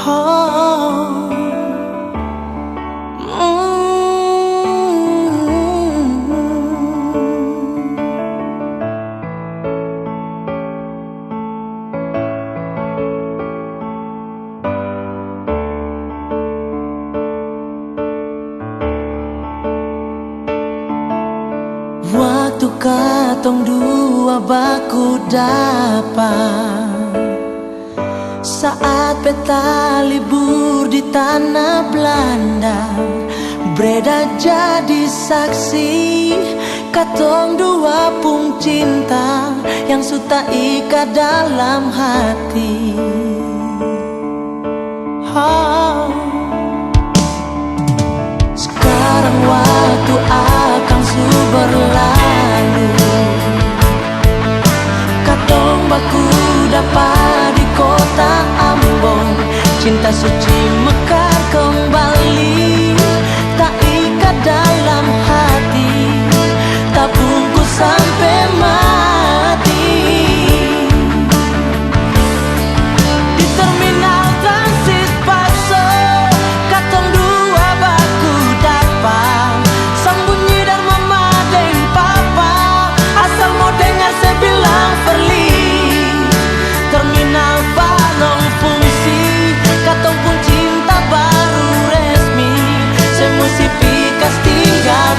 Oh, waktu katong dua baku dapat, saat peta libur di tanah Belanda, Breda jadi saksi katong dua pung cinta yang suta ikat dalam hati. Oh. Sekarang waktu akan su berlalu, katong baku dapat di kota Ambon, cinta suci mekar kembali, tak ikat dalam hati, tak bungkus sampai mati. Di terminal transit Paso, katong dua baku dapat, sembunyi dan memadeng papa, asal mau dengar saya bilang perli. Terminal balong fungsi, katong pun cinta baru resmi, saya mesti pikas tinggal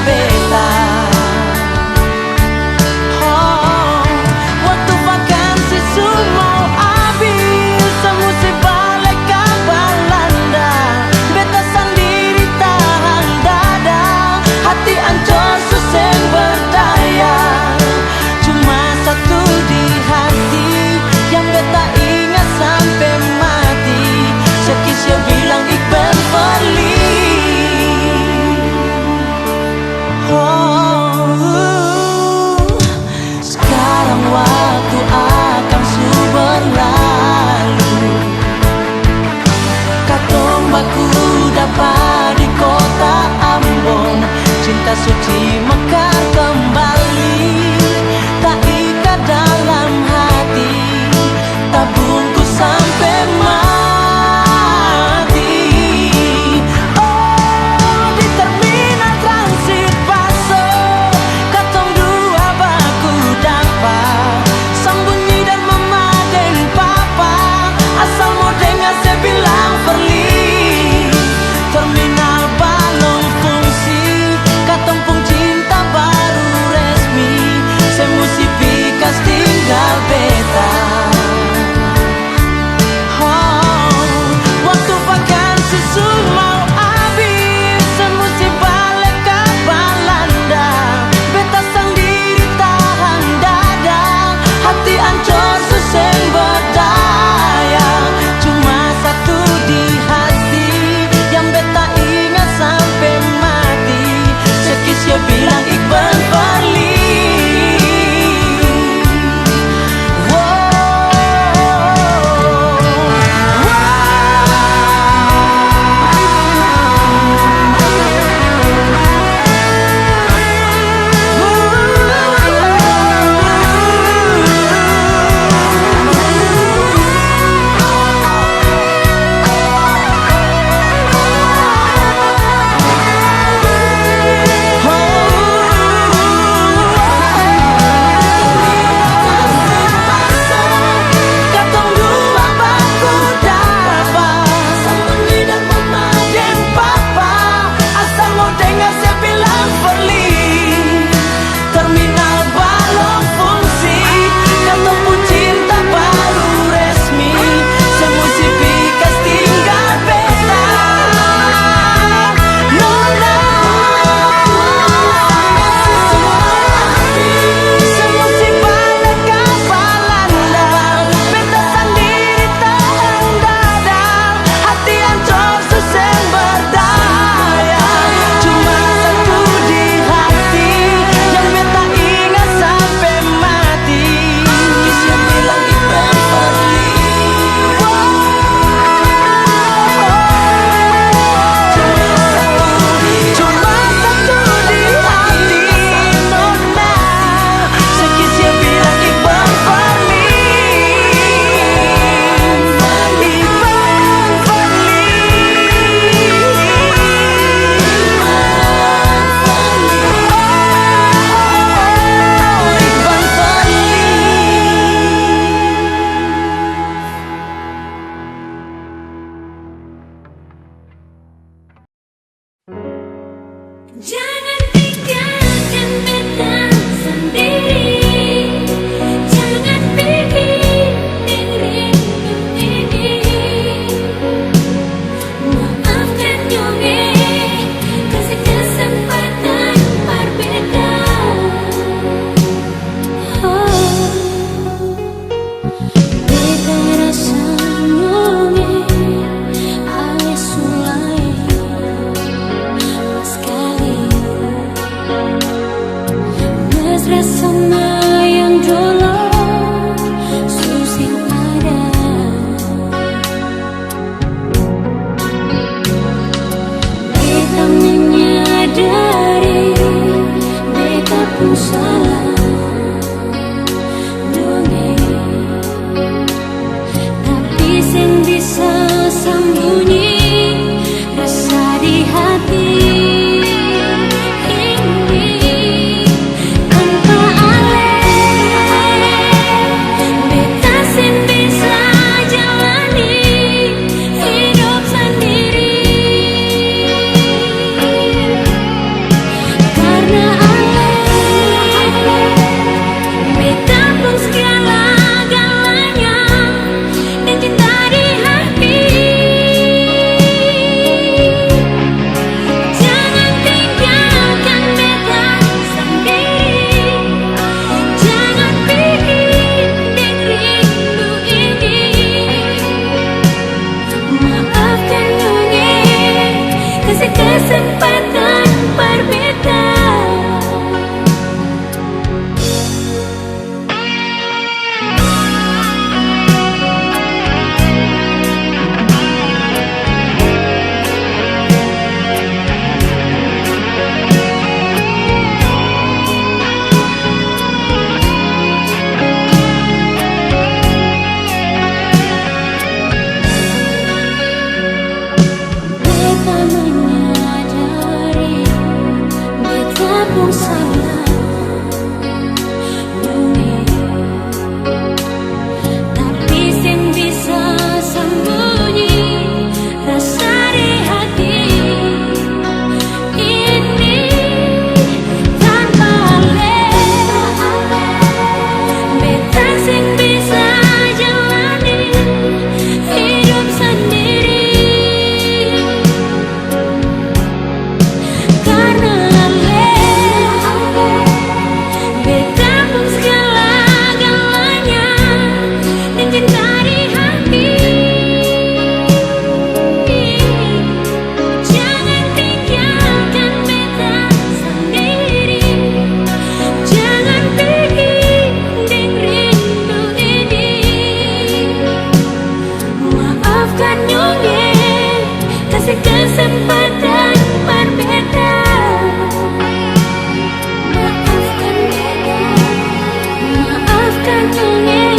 kantongnya,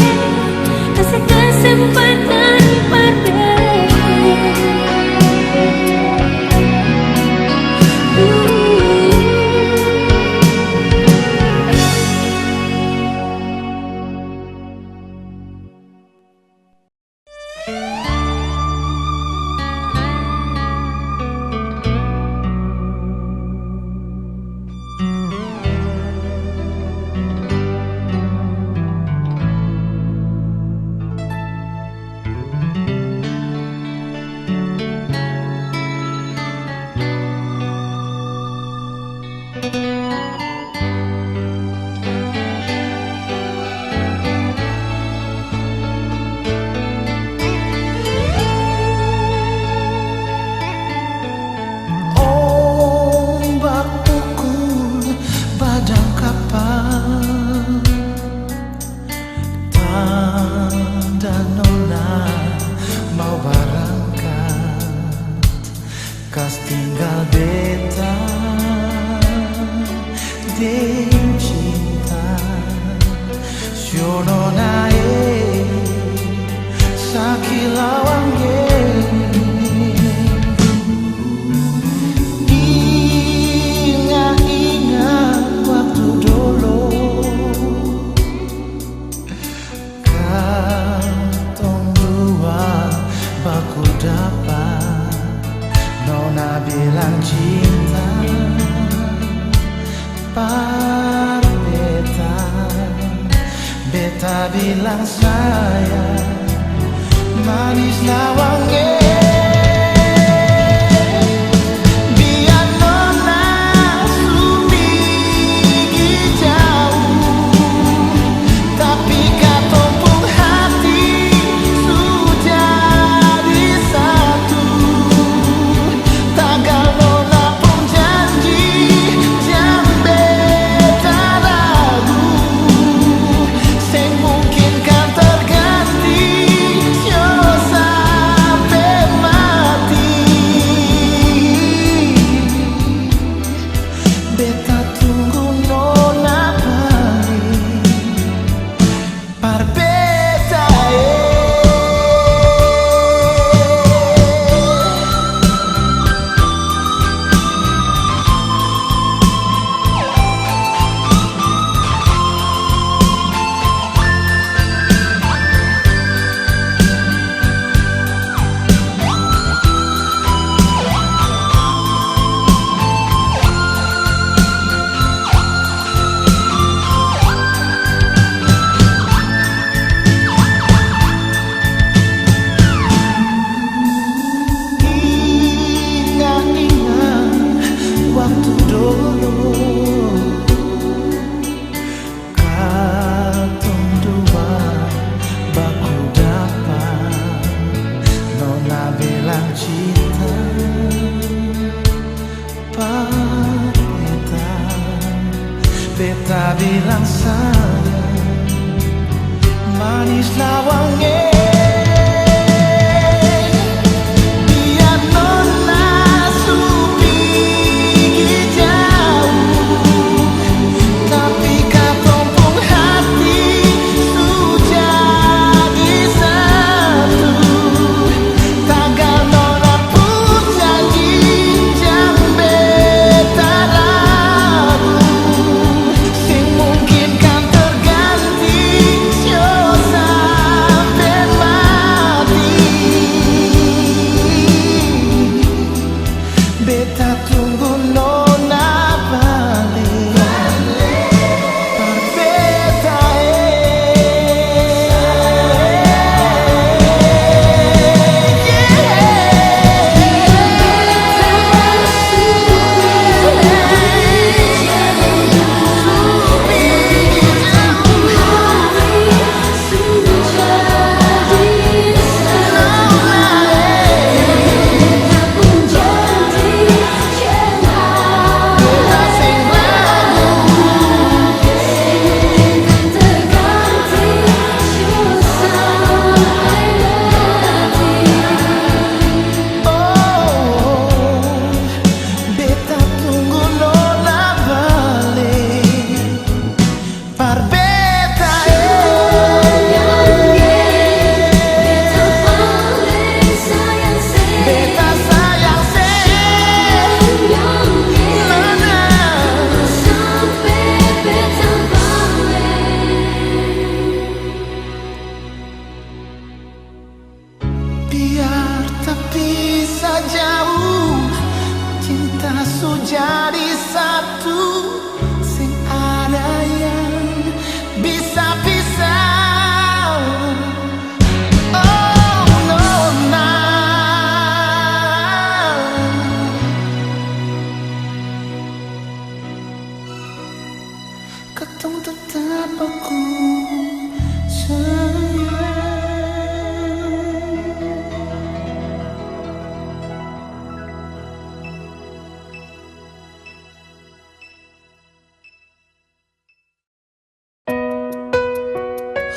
kasih kesempatan pada bilang saya manis lawangnya. Biar nona supigi jauh, tapi katompung hati sudah di satu. Tagal nona pun janji jam beta ragu. Sing mungkin kan terganti yo sampai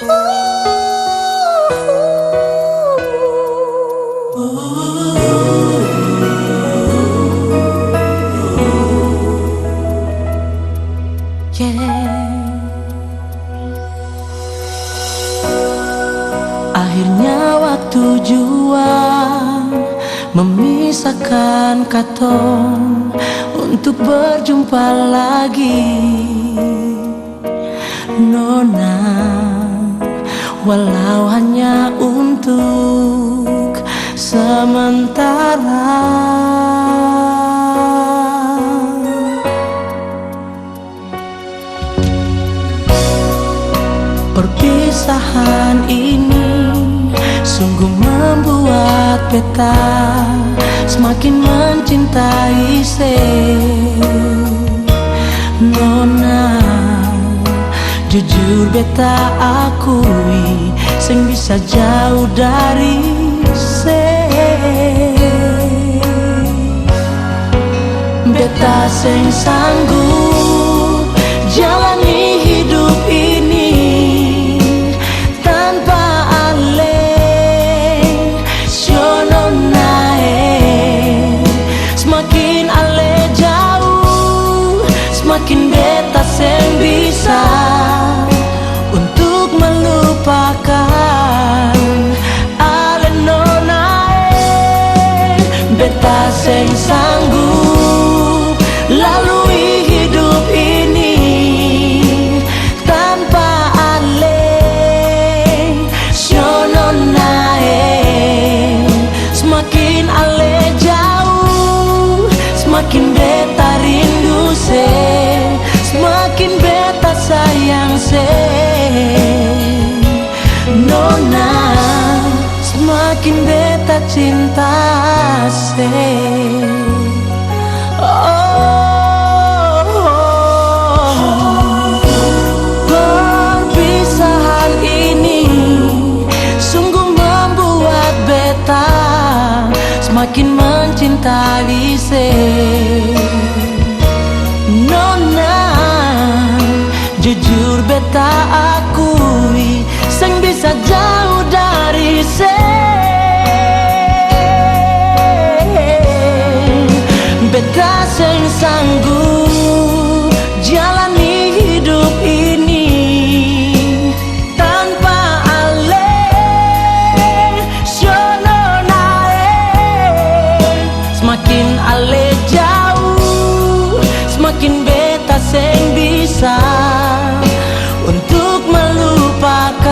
Akhirnya waktu jua memisahkan katong untuk berjumpa lagi, Nona. Walau hanya untuk sementara. Perpisahan ini sungguh membuat beta semakin mencintai Nona. Jujur beta akui sing bisa jauh dari beta sing sanggup jalani hidup ini semakin beta seng bisa untuk melupakan ale Nona. Beta seng sanggup lalui hidup ini tanpa ale Nona. Semakin ale jauh semakin beta rindu semakin beta sayang Nona. Semakin beta cinta Perpisahan ini sungguh membuat beta semakin mencintai Nona. Jujur beta akui seng bisa jauh dari beta seng sanggup jalani hidup ini tanpa ale Nona. Semakin ale jauh semakin beta seng bisa untuk melupakan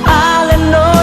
ale Nona.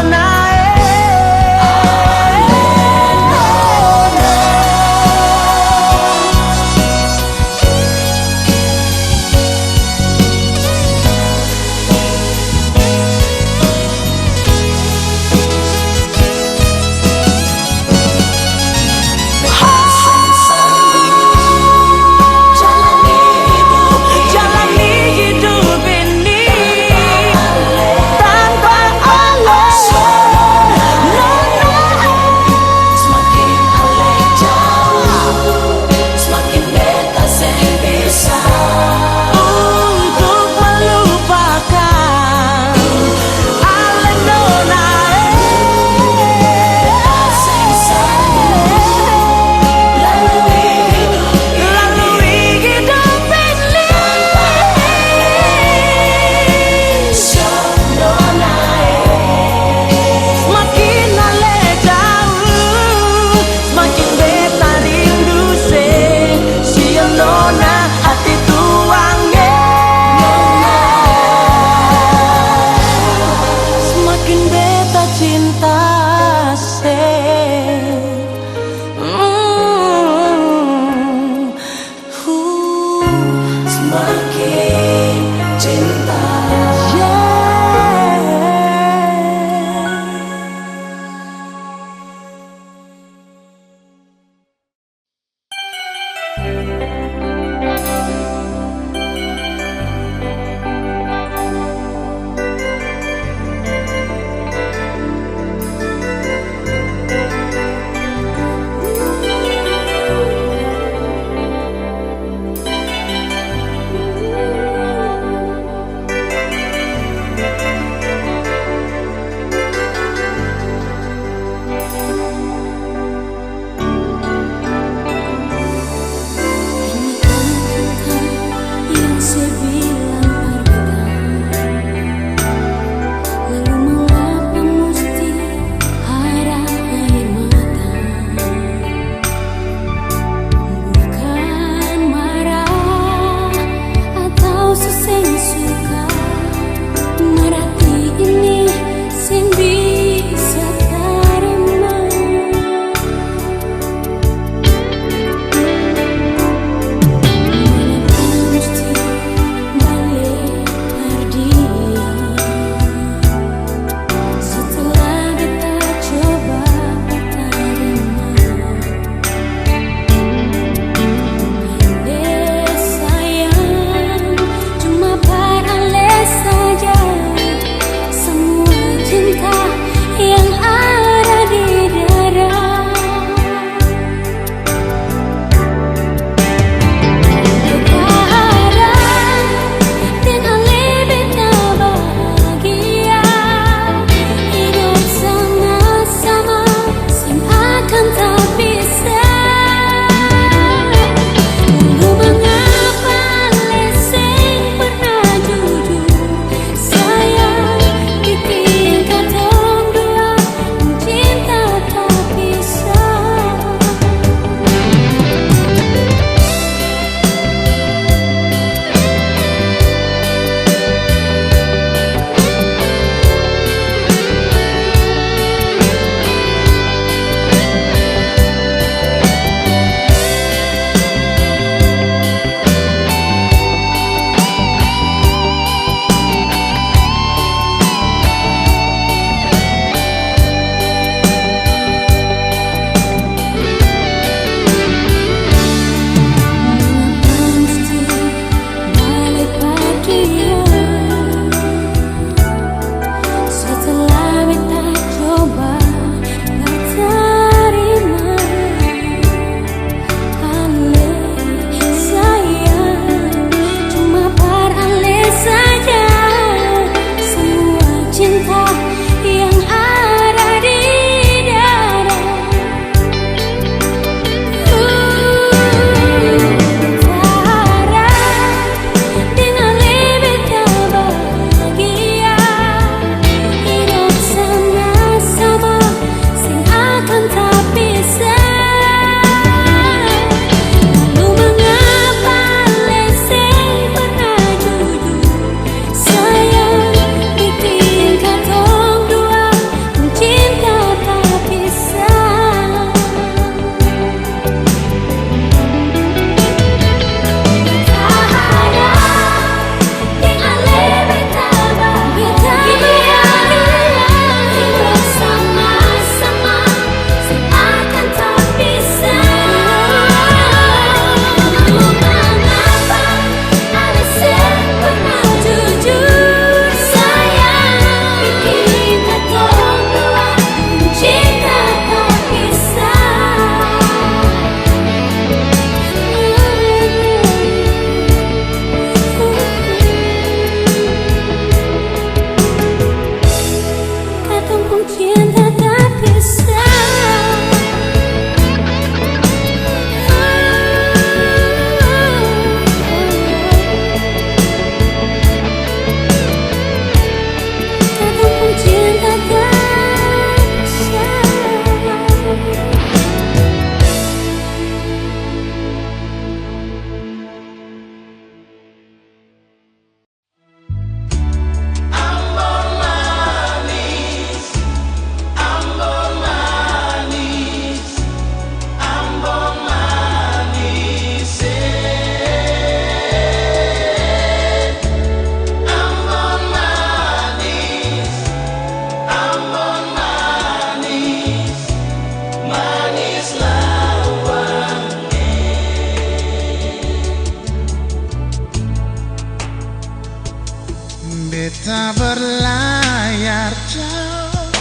Beta berlayar jauh,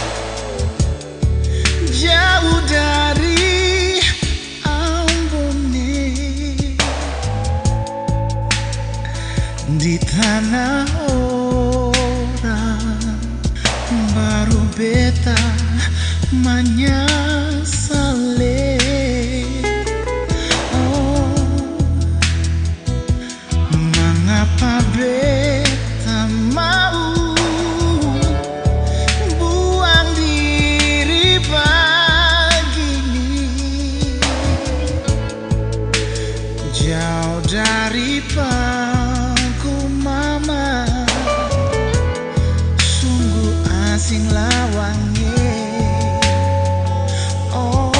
jauh dari Ambone, di tanah orang baru beta menyesali. Oh, mengapa beta mau buang diri begini, jauh dari pangku mama, sungguh asing lawangnya. Oh,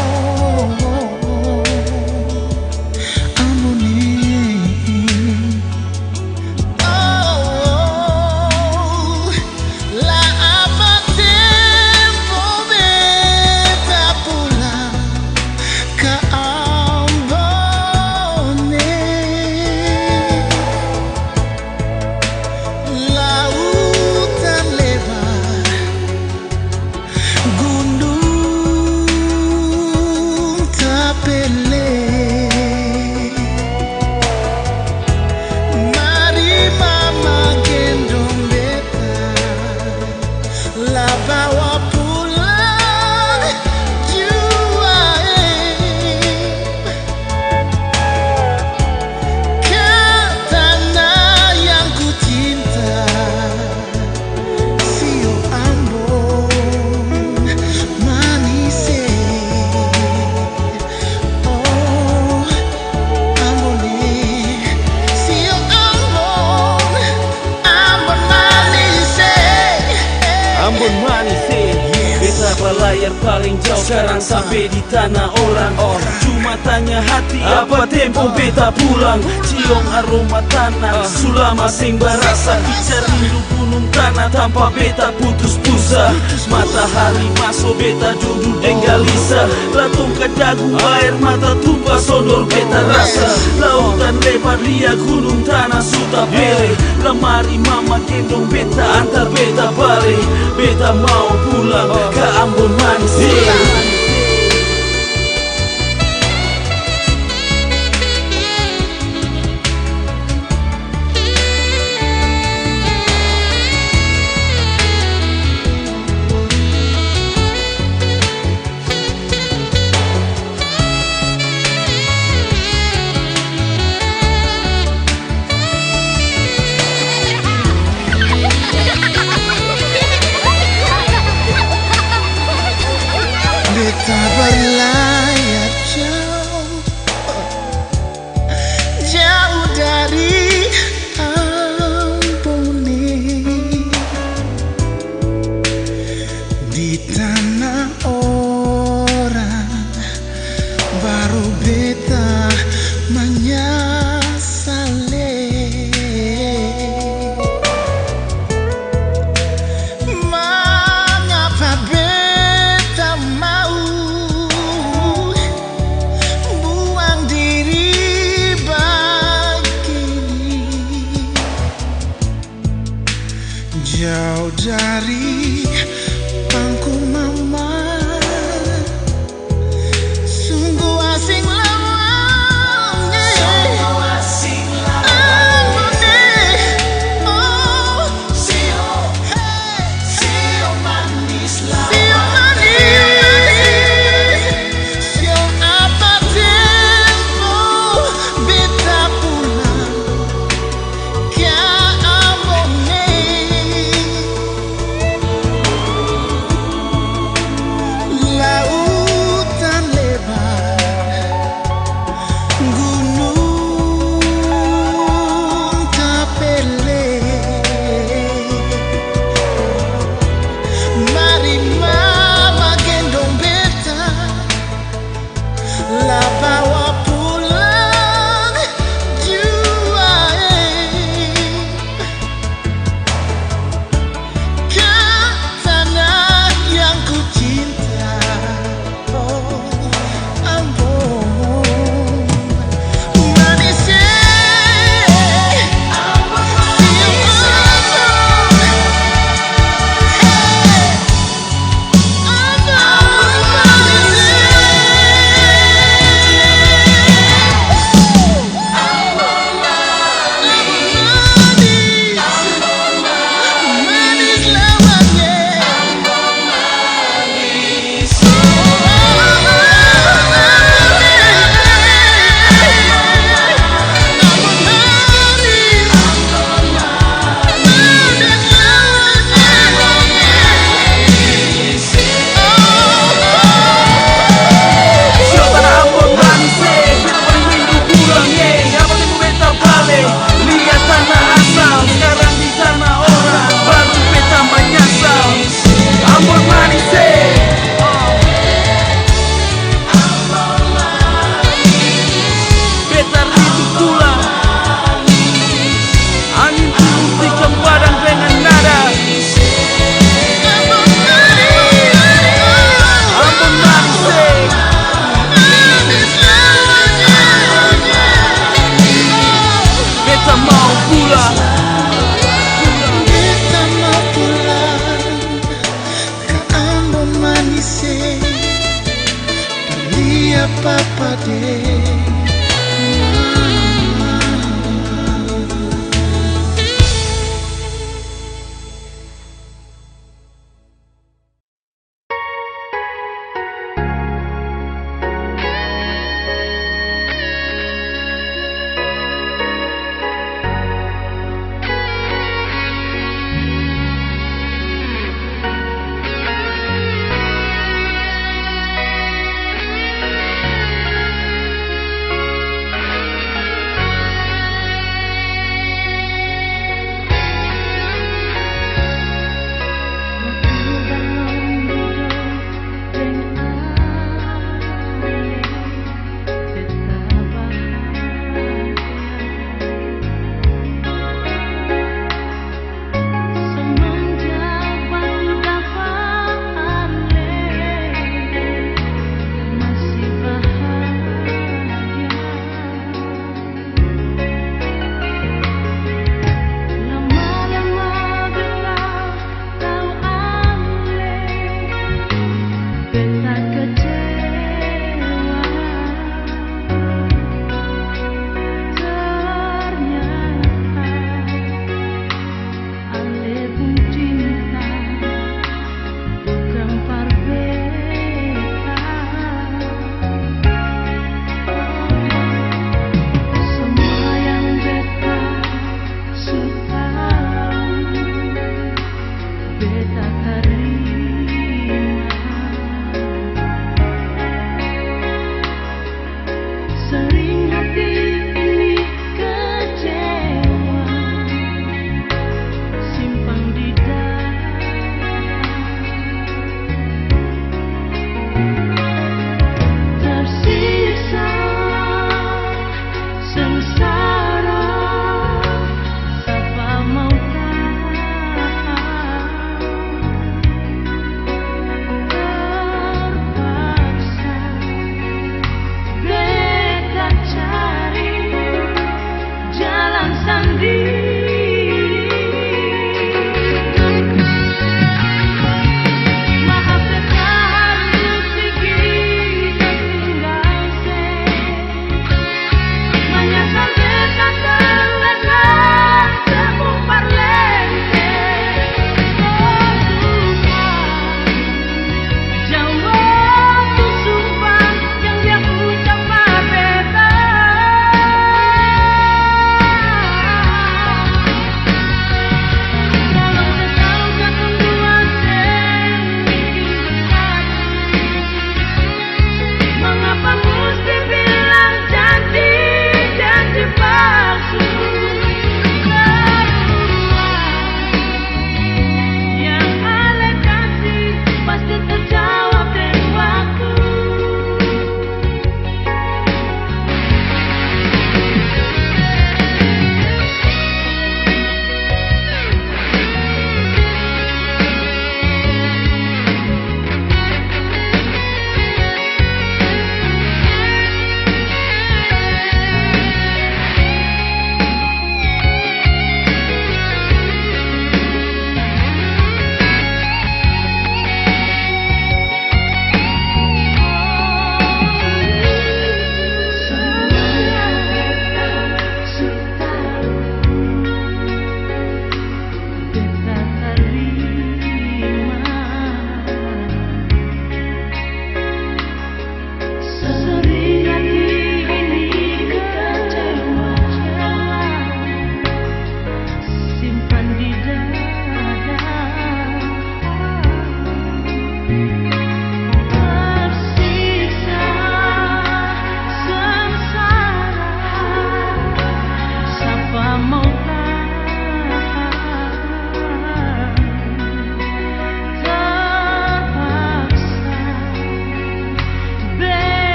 Ambone. Oh, la apa tempo beta pulang ke Ambone. Lautan lebar, gunung tapele. Mari mama gendong beta, la bawa pulang jua ke tanah yang ku cinta. Sio Ambon manis, oh Ambone, sio Ambon, Ambon manis. Ambon manis, beta berlayar paling jauh sekarang sampai di tanah orang. Cuma tanya hati apa tempo beta pulang. Cium aroma tanah, sulama sing berasa. Bicara rindu gunung tanah tanpa beta putus pusa. Matahari masuk beta duduk dengan Lisa. Latung ke dagu air mata tumpah sondor beta rasa. Lautan lebar liat gunung tanah sudah bere. Lemari mama gendong beta antar beta balik. Beta mau pulang ke Ambon manis. Beta berlayar jauh, jauh dari Ambone, di tanah orang baru beta menyesali. Mengapa beta mau buang diri begini, jauh dari pangku mama, sungguh asing lawangnya. Ambone, oh sio, hey, sio manis, sio manis, sio apa tempo beta pulang ke Ambone.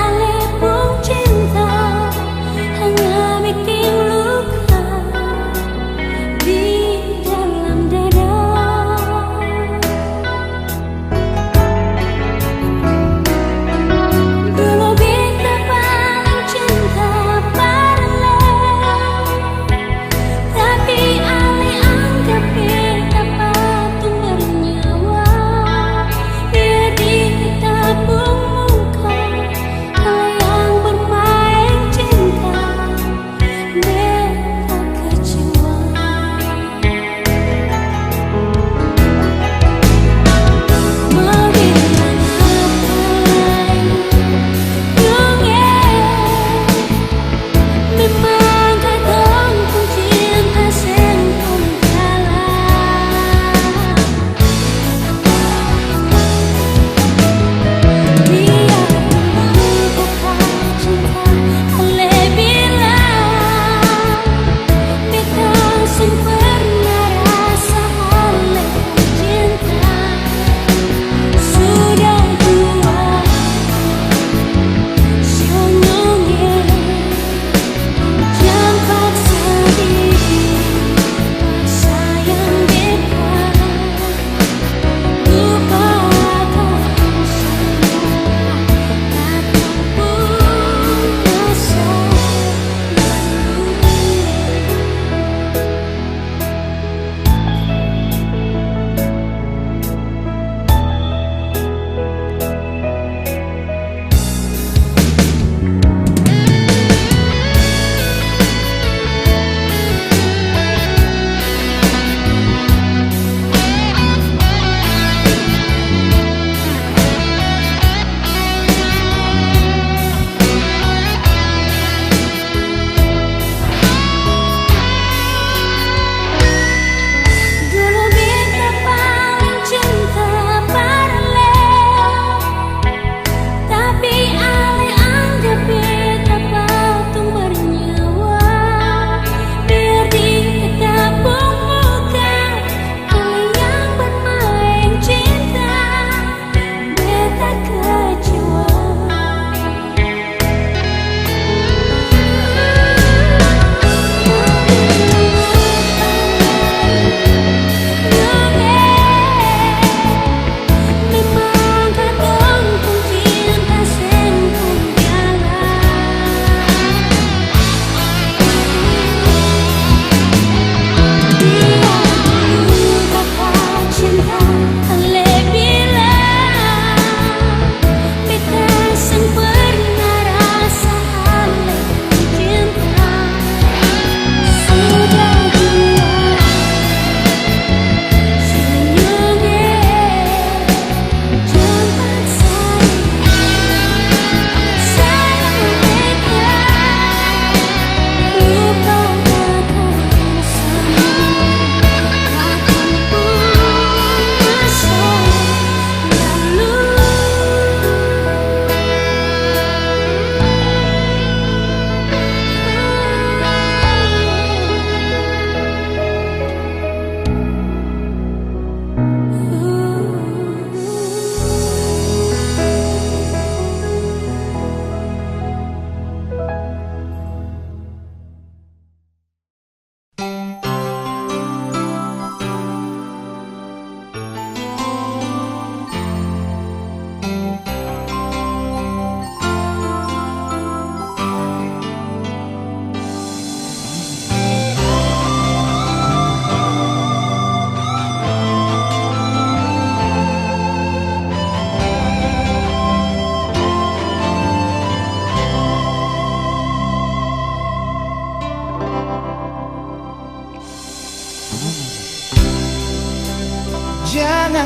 Ale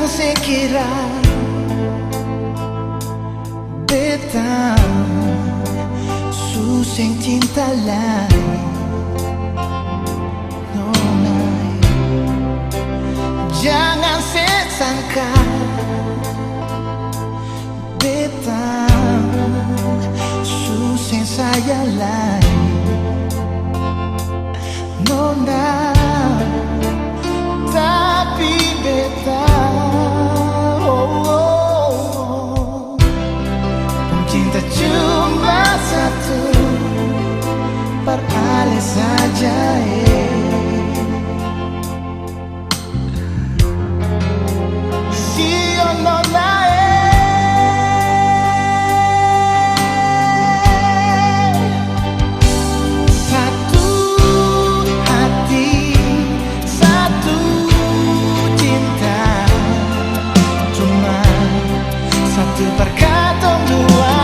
sekira beta suseng cinta lain nonai. Jangan sesangka beta suseng saya lain nona. Tapi beta cinta cuma satu, peralih saja si ono satu hati, satu cinta, cuma satu berkatong dua.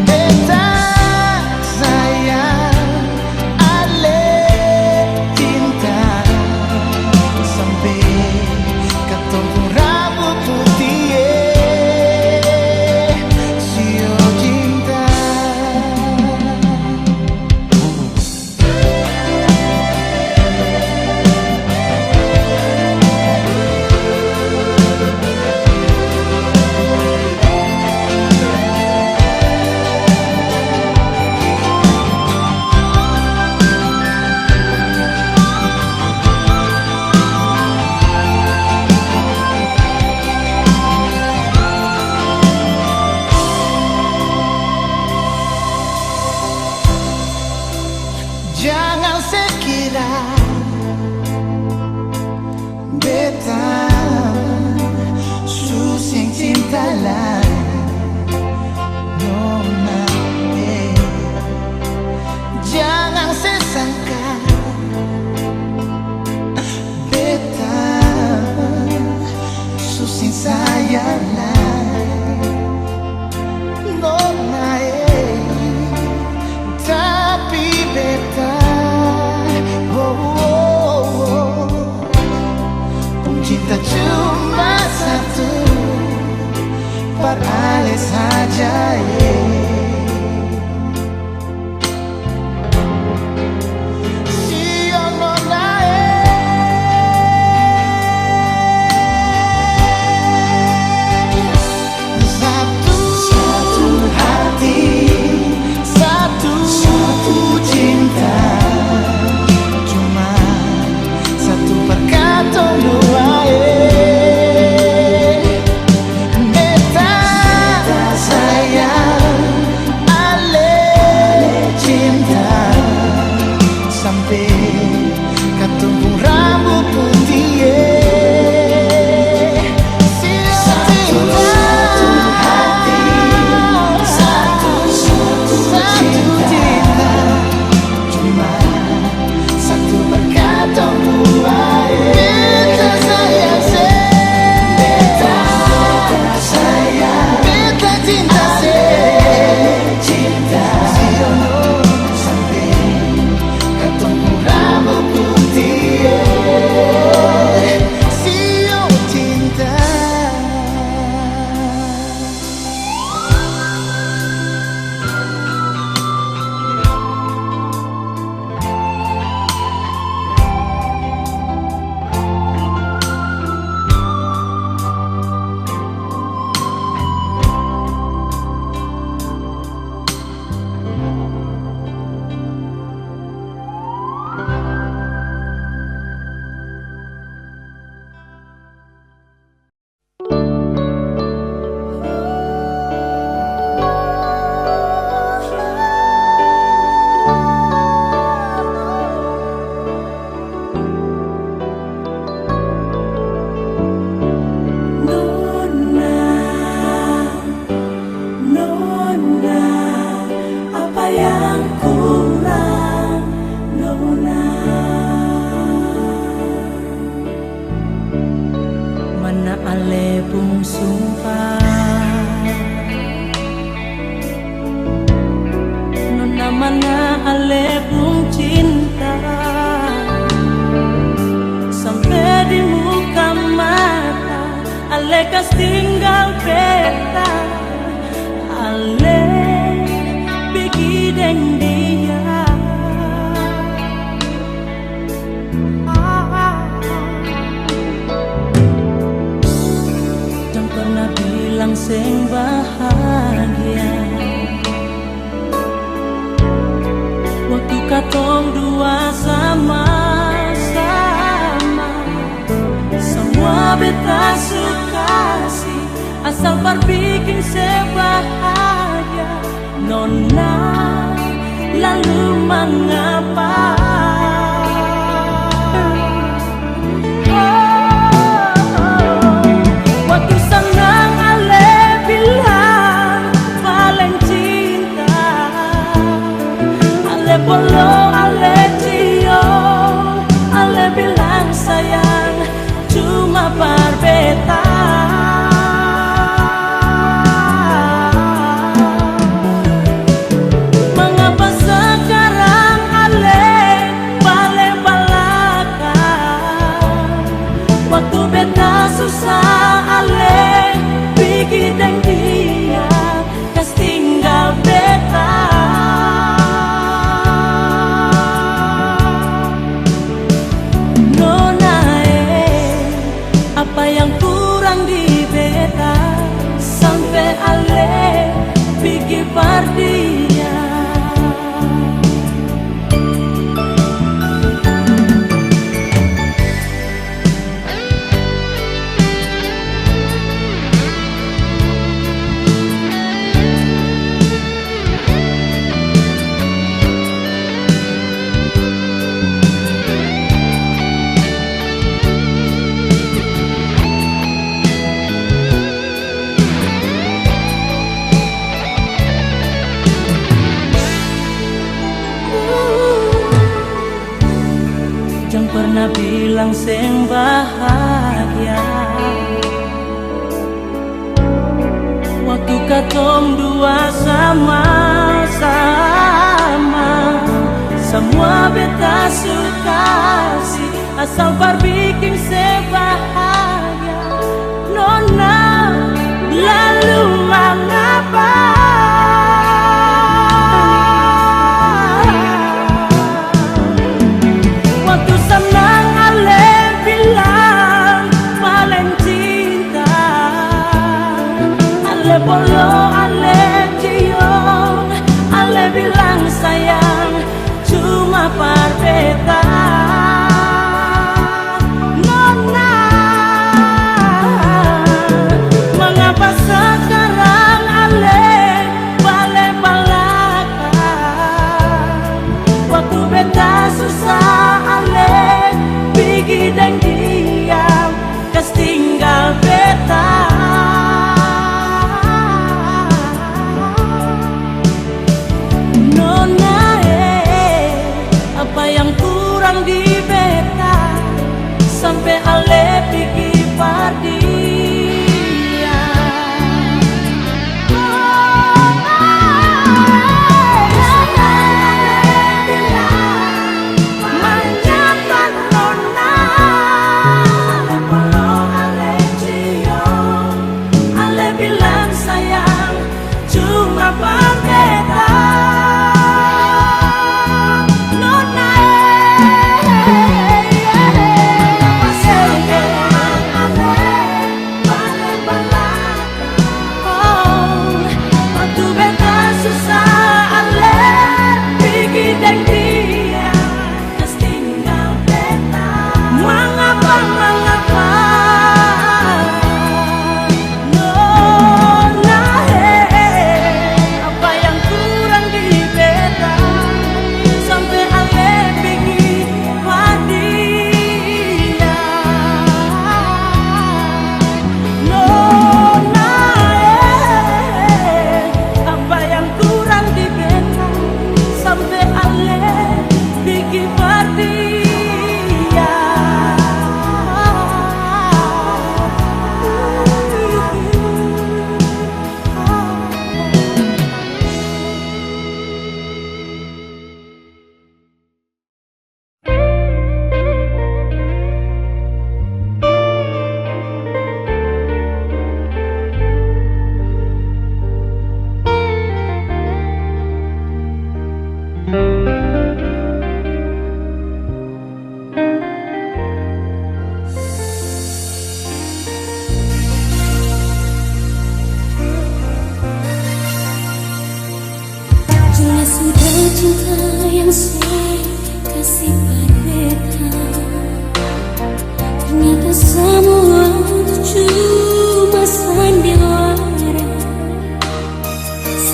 Beta sayang ale cinta sampai ketemu rambut putih sio cinta. Jangan sekira beta suseng cinta lain nona. Jangan sesangka beta suseng saya lain nona. Tapi beta cinta cuma satu, peralih saja si ono satu hati, satu cinta, cuma satu berkatong dua. Beta sayang ale cinta sampai ketemu rambut putih satu hati, satu cinta, cuma satu berkatong dua. Beta sayang beta sayang beta cinta cinta siono sampai ketemu rambut putih sio cinta. mana ale pun cinta sampai di tinggal beta ale bigi deng dia. Jangan pernah bilang sing bahagia waktu katong dua sama-sama. Semua beta suka sih asal berbikin sebahagia. Nona lalu mengapa? Waktu senang ale bilang paling cinta, ale polo ale cium, ale bilang sayang cuma berbeda. Mengapa sekarang ale balik balakan? Waktu beta susah ale bikin dan dia kas tinggal beta. Nona apa yang kurang di beta sampai ale bikin pardia. Jangan pernah bilang sing bahagia waktu katong dua sama-sama. Semua beta suka sih asal berbikin sebahagia. Nona lalu mengapa? Waktu senang ale bilang paling cinta, ale polo ale cium, ale bilang sayang cuma berbeda. Nona mengapa sekarang ale balik balakan? Waktu beta susah ale pergi dan diam kas tinggal beta. Nona apa yang kurang di beta sampai ale pergi pardia.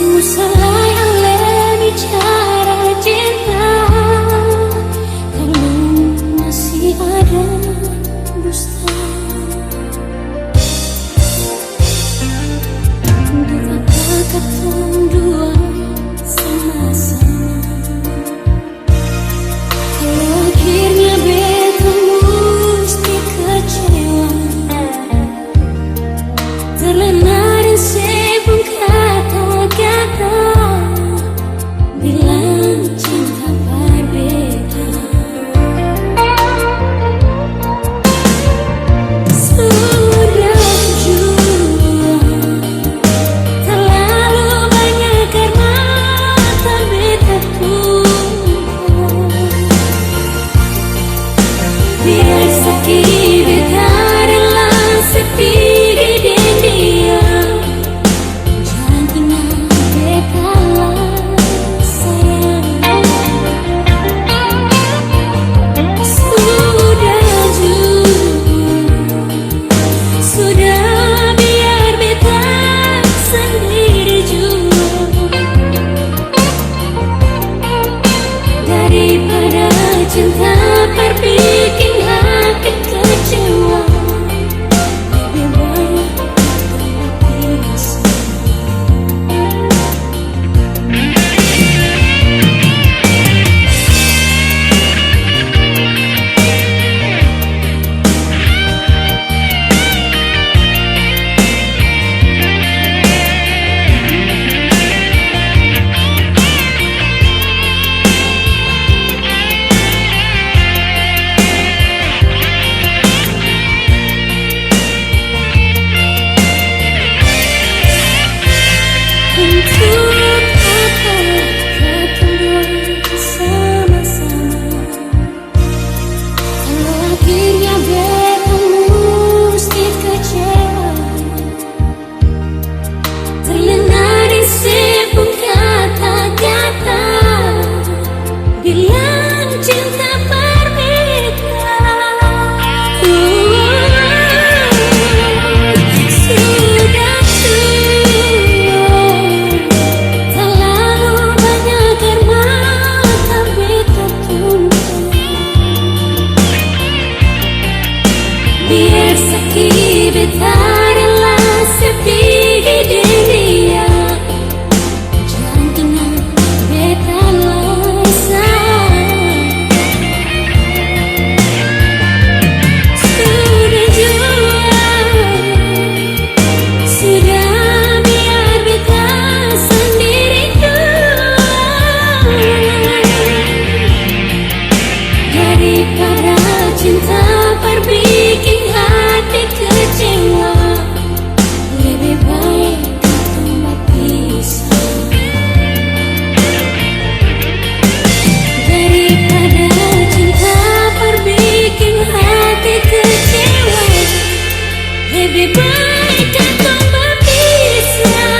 Sungguh salah yang lebih cara cinta, karena masih ada dusta. Untuk apa ketemu dua sama-sama, kalau akhirnya beta mesti kecewa, terlena dan sebung kata-kata bilang cinta berbeda. Sudah jua terlalu banyak karena tak beta tumpah. Biar sakit beta rela sepi di dia, jangan ingat beta lah sayang. Sudah biar beta sendiri jua, daripada cinta berbikin hati kecewa, lebih baik berpisah. Untuk apa ketemu sama-sama, kalau akhirnya beta mesti kecewa, terlena di sebung kata-kata bilang cinta berbeda. Sudah terlalu banyak karena tak beta tumpah. Biar sakit beta rela sepi di dia, jangan ingat beta lah sayang. Sudah jua, sudah biar beta sendiri jua, daripada cinta berbikin hati kecewa, lebih baik kita berpisah. Daripada cinta berbikin hati kecewa, lebih baik kita berpisah.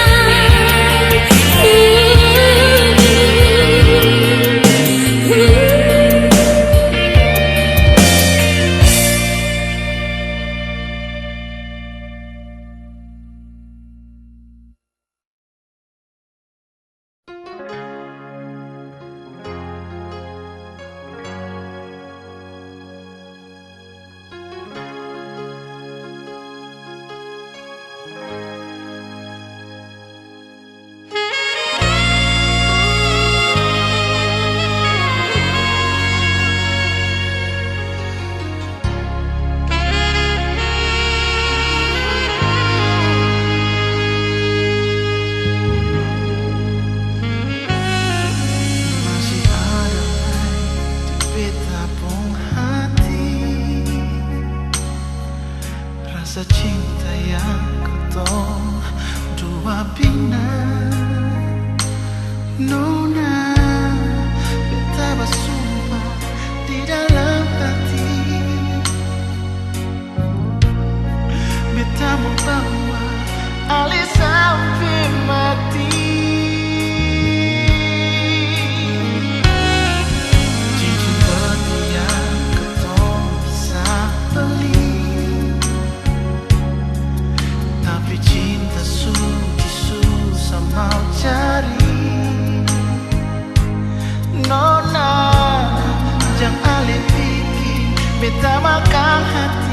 Masih ada di beta pung hati, rasa cinta yang ketong dua bina. Nona beta bersumpah di dalam hati, beta mau bawa alih sampai mati. Cincin hati yang ketong bisa beli, tapi cinta suci susah mau cari. Beta makan hati